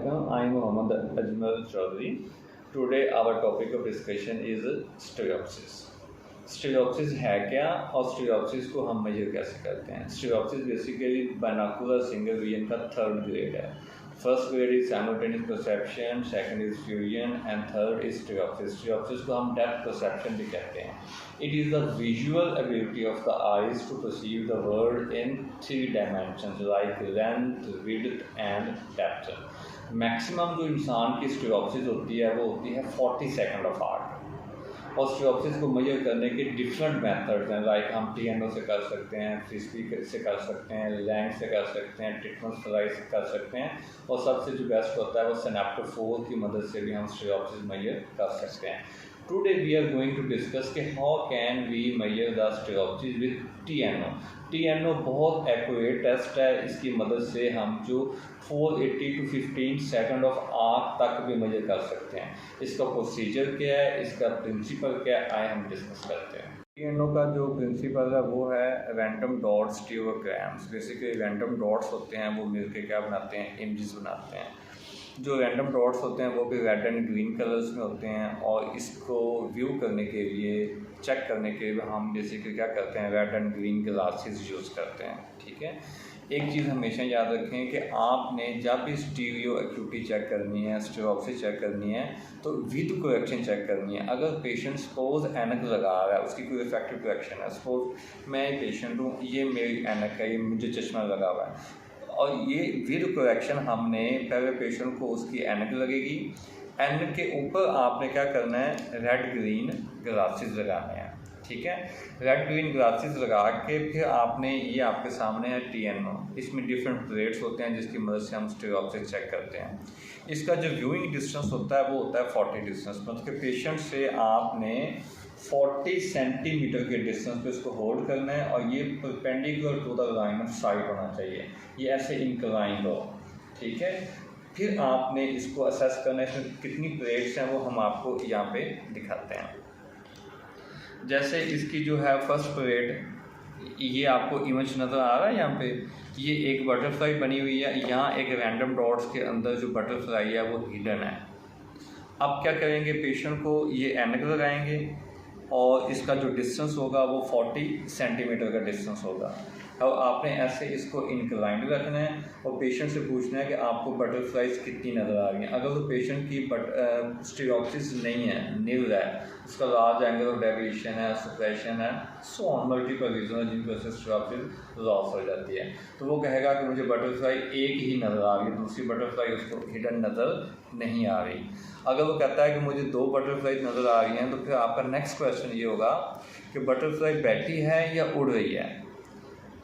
Assalamualaikum. I am Muhammad Ajmal Chaudhary. Today our topic of discussion is स्टीरियोप्सिस। स्टीरियोप्सिस है क्या और स्टीरियोप्सिस को हम मेजर कैसे करते हैं? Stereopsis basically binocular single vision का थर्ड ग्रेड है। First grade is simultaneous perception, second is fusion and third is stereopsis. Stereopsis को हम डेप्थ परसेप्शन भी कहते हैं। It is the visual ability of the eyes to perceive the world in 3 dimensions like length, width and depth. Maximum जो इंसान की स्टीरियोप्सिस होती है वो होती है 40 सेकंड ऑफ आर्ट। और स्टीरियोप्सिस को मेजर करने के डिफरेंट मेथड्स हैं, लाइक हम TNO से कर सकते हैं, फ्रिस्बी से कर सकते हैं, लैंग से कर सकते हैं, टिटमस फ्लाई से कर सकते हैं, और सबसे जो बेस्ट होता है वो सिनेप्टोफोर की मदद से भी हम स्टीरियोप्सिस मेजर कर सकते हैं। Today we are going to discuss कि how can we measure the stereopsis with TNO। TNO बहुत एक्यूरेट टेस्ट है, इसकी मदद से हम जो 480 to 15 सेकंड ऑफ आर्क तक भी मेजर कर सकते हैं। इसका प्रोसीजर क्या है, इसका प्रिंसिपल क्या है, आए हम डिस्कस करते हैं। TNO का जो प्रिंसिपल है वो है random dots stereograms. Basically random dots होते हैं, वो मिलकर क्या बनाते हैं, इमेजेस बनाते हैं। जो रैंडम डॉट्स होते हैं वो भी रेड एंड ग्रीन कलर्स में होते हैं, और इसको व्यू करने के लिए, चेक करने के लिए हम बेसिकली क्या करते हैं, red and green glasses use करते हैं। ठीक है, एक चीज़ हमेशा याद रखें कि आपने जब भी स्टीरियो एक्यूटी चेक करनी है, स्टीरियोप्सिस चेक करनी है, तो विद करेक्शन चेक करनी है। अगर पेशेंट सपोज ऐनक लगा रहा है, उसकी कोई इफेक्टिव करेक्शन है, सपोज मैं पेशेंट हूँ, ये मेरी ऐनक है, ये मुझे चश्मा लगा हुआ है, और ये विद करेक्शन हमने पहले पेशेंट को उसकी ऐनक लगेगी, ऐनक के ऊपर आपने क्या करना है, रेड ग्रीन ग्लासेस लगाने हैं। ठीक है, रेड ग्रीन ग्लासेस लगा के फिर आपने, ये आपके सामने है TNO, इसमें डिफरेंट प्लेट्स होते हैं जिसकी मदद से हम स्टीरियोप्सिस चेक करते हैं। इसका जो व्यूइंग डिस्टेंस होता है वो होता है 40 डिस्टेंस, मतलब कि पेशेंट से आपने 40 सेंटीमीटर के डिस्टेंस पे इसको होल्ड करना है, और ये perpendicular to the line of sight होना चाहिए, ये ऐसे इंक्लाइंड हो। ठीक है, फिर आपने इसको असेस करना है, इसमें कितनी प्लेट्स हैं वो हम आपको यहाँ पे दिखाते हैं। जैसे इसकी जो है फर्स्ट प्लेट, ये आपको इमेज नज़र आ रहा है, यहाँ पे ये एक बटरफ्लाई बनी हुई है, यहाँ एक रैंडम डॉट्स के अंदर जो बटरफ्लाई है वो हिडन है। अब क्या करेंगे, पेशेंट को ये ऐनक लगाएंगे और इसका जो डिस्टेंस होगा वो 40 सेंटीमीटर का डिस्टेंस होगा, और आपने ऐसे इसको इंक्लाइंड रखना है और पेशेंट से पूछना है कि आपको बटरफ्लाइज कितनी नज़र आ रही हैं। अगर तो पेशेंट की स्टीरियोप्सिस नहीं है, नील है, उसका लार्ज एंगल ऑफ डेविएशन है, सप्रेशन है, सो ऑन मल्टीपल रीजन है जिनकी वजह से स्टीरियोप्सिस लॉस हो जाती है, तो वो कहेगा कि मुझे बटरफ्लाई एक ही नज़र आ रही है, दूसरी बटरफ्लाई उसको हिडन नज़र नहीं आ रही। अगर वो कहता है कि मुझे 2 बटरफ्लाई नज़र आ रही हैं, तो फिर आपका नेक्स्ट क्वेश्चन ये होगा कि बटरफ्लाई बैठी है या उड़ रही है।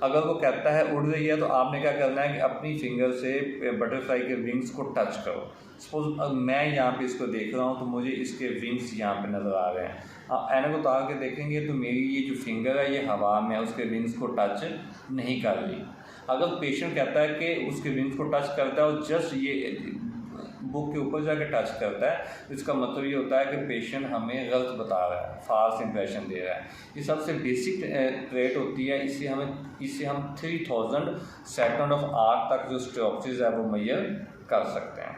अगर वो कहता है उड़ रही है, तो आपने क्या करना है कि अपनी फिंगर से बटरफ्लाई के विंग्स को टच करो। सपोज मैं यहाँ पे इसको देख रहा हूँ, तो मुझे इसके विंग्स यहाँ पे नज़र आ रहे हैं। आप ऐनक उतार के देखेंगे तो मेरी ये जो फिंगर है ये हवा में उसके विंग्स को टच नहीं कर रही। अगर पेशेंट कहता है कि उसके विंग्स को टच करता है और जस्ट ये बुक के ऊपर जाकर टच करता है, तो इसका मतलब ये होता है कि पेशेंट हमें गलत बता रहा है, फाल्स इंप्रेशन दे रहा है। ये सबसे बेसिक प्लेट होती है, इससे हम 3000 सेकंड ऑफ आर्क तक जो स्टीरियोप्सिस है वो मेजर कर सकते हैं।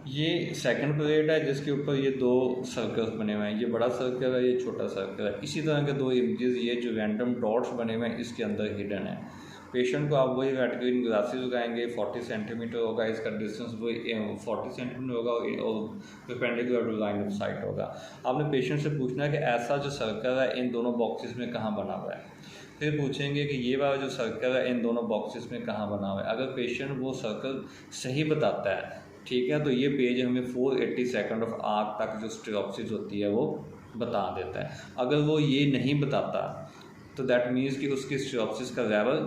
ये सेकंड प्लेट है जिसके ऊपर ये 2 सर्कल्स बने हुए हैं, ये बड़ा सर्कल है, ये छोटा सर्कल है। इसी तरह के 2 इमेजेस, ये जो रैंडम डॉट्स बने हुए हैं इसके अंदर हिडन है। पेशेंट को आप वही रेड ग्रीन ग्लासेस लगाएंगे, 40 सेंटीमीटर होगा, इसका डिस्टेंस वही 40 सेंटीमीटर होगा और perpendicular to line of sight होगा। आपने पेशेंट से पूछना है कि ऐसा जो सर्कल है इन दोनों बॉक्सेस में कहाँ बना हुआ है। फिर पूछेंगे कि ये वाला जो सर्कल है इन दोनों बॉक्सेस में कहाँ बना हुआ है। अगर पेशेंट वो सर्कल सही बताता है, ठीक है, तो ये पेज हमें 480 सेकंड ऑफ आर्क तक जो स्टीरियोप्सिस होती है वो बता देता है। अगर वो ये नहीं बताता तो दैट मीन्स कि उसकी स्टीरियोप्सिस का लेवल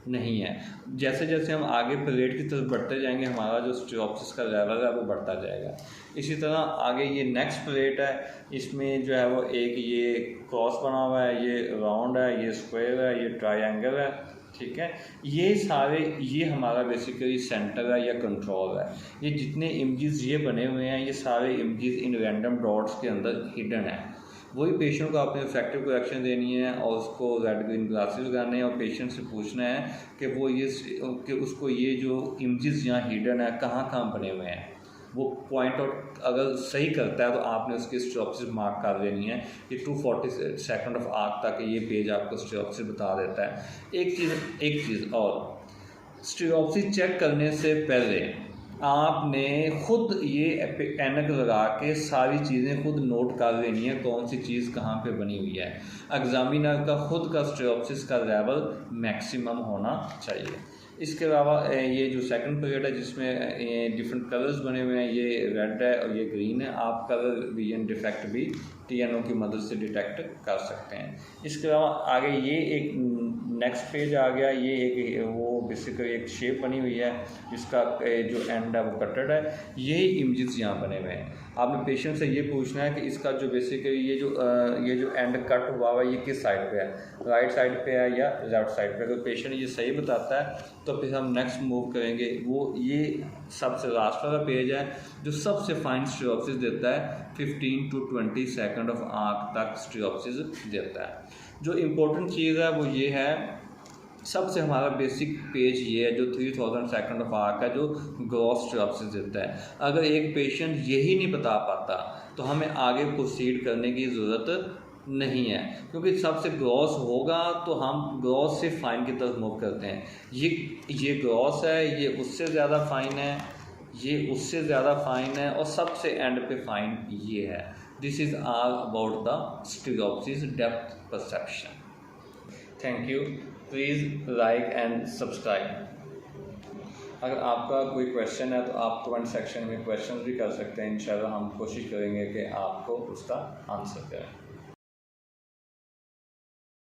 नहीं है। जैसे जैसे हम आगे प्लेट की तरफ बढ़ते जाएंगे, हमारा जो स्टीरियोप्सिस का लेवल है वो बढ़ता जाएगा। इसी तरह आगे ये नेक्स्ट प्लेट है, इसमें जो है वो एक ये क्रॉस बना हुआ है, ये राउंड है, ये स्क्वायर है, ये ट्रायंगल है। ठीक है, ये सारे, ये हमारा बेसिकली सेंटर है या कंट्रोल है। ये जितने इमेजेस ये बने हुए हैं, ये सारे इमेजेस इन रैंडम डॉट्स के अंदर हिडन है। वही पेशेंट को आपने इफेक्टिव करेक्शन देनी है और उसको रेड ग्रीन ग्लासेस लगाने हैं और पेशेंट से पूछना है कि वो ये कि उसको ये जो इमेजेस यहाँ हिडन है कहाँ कहाँ बने हुए हैं, वो पॉइंट आउट अगर सही करता है तो आपने उसकी स्ट्रियोप्सिस मार्क कर देनी है कि 240 सेकंड ऑफ आर्क तक ये पेज आपको स्ट्रियोप्सिस बता देता है। एक चीज़ और, स्ट्रियोप्सिस चेक करने से पहले आपने खुद ये ऐनक लगा के सारी चीज़ें खुद नोट कर लेनी है, कौन सी चीज़ कहाँ पे बनी हुई है। एग्जामिनर का खुद का स्ट्रियोप्सिस का लेवल मैक्सिमम होना चाहिए। इसके अलावा ये जो सेकंड पीरियड है जिसमें डिफरेंट कलर्स बने हुए हैं, ये रेड है और ये ग्रीन है, आप कलर विजन डिफेक्ट भी TNO की मदद से डिटेक्ट कर सकते हैं। इसके अलावा आगे ये एक नेक्स्ट पेज आ गया, ये एक वो बेसिकली एक शेप बनी हुई है जिसका जो एंड है वो कटेड है, यही इमेजेस यहाँ बने हुए हैं। आपने पेशेंट से ये पूछना है कि इसका जो बेसिकली ये जो एंड कट हुआ है ये किस साइड पे है, राइट साइड पे है या लेफ्ट साइड पे। अगर पेशेंट ये सही बताता है तो फिर हम नेक्स्ट मूव करेंगे। वो ये सबसे लास्ट वाला पेज है जो सबसे फाइन स्ट्रियोप्सिस देता है, 15 to 20 सेकंड ऑफ आर्क तक स्ट्रियोप्सिस देता है। जो इम्पोर्टेंट चीज़ है वो ये है, सबसे हमारा बेसिक पेज ये है जो 3000 सेकंड ऑफ आर्क है जो ग्रॉस स्ट्रियोप्सिस देता है। अगर एक पेशेंट यही नहीं बता पाता तो हमें आगे प्रोसीड करने की ज़रूरत नहीं है, क्योंकि सबसे ग्रॉस होगा तो हम ग्रॉस से फाइन की तरफ मूव करते हैं। ये ग्रॉस है, ये उससे ज़्यादा फाइन है, ये उससे ज़्यादा फाइन है और सबसे एंड पे फाइन ये है। This is all about the stereopsis depth perception. Thank you. Please like and subscribe. अगर आपका कोई क्वेश्चन है तो आप कमेंट सेक्शन में क्वेश्चन भी कर सकते हैं। इंशाल्लाह हम कोशिश करेंगे कि आपको उसका आंसर करें।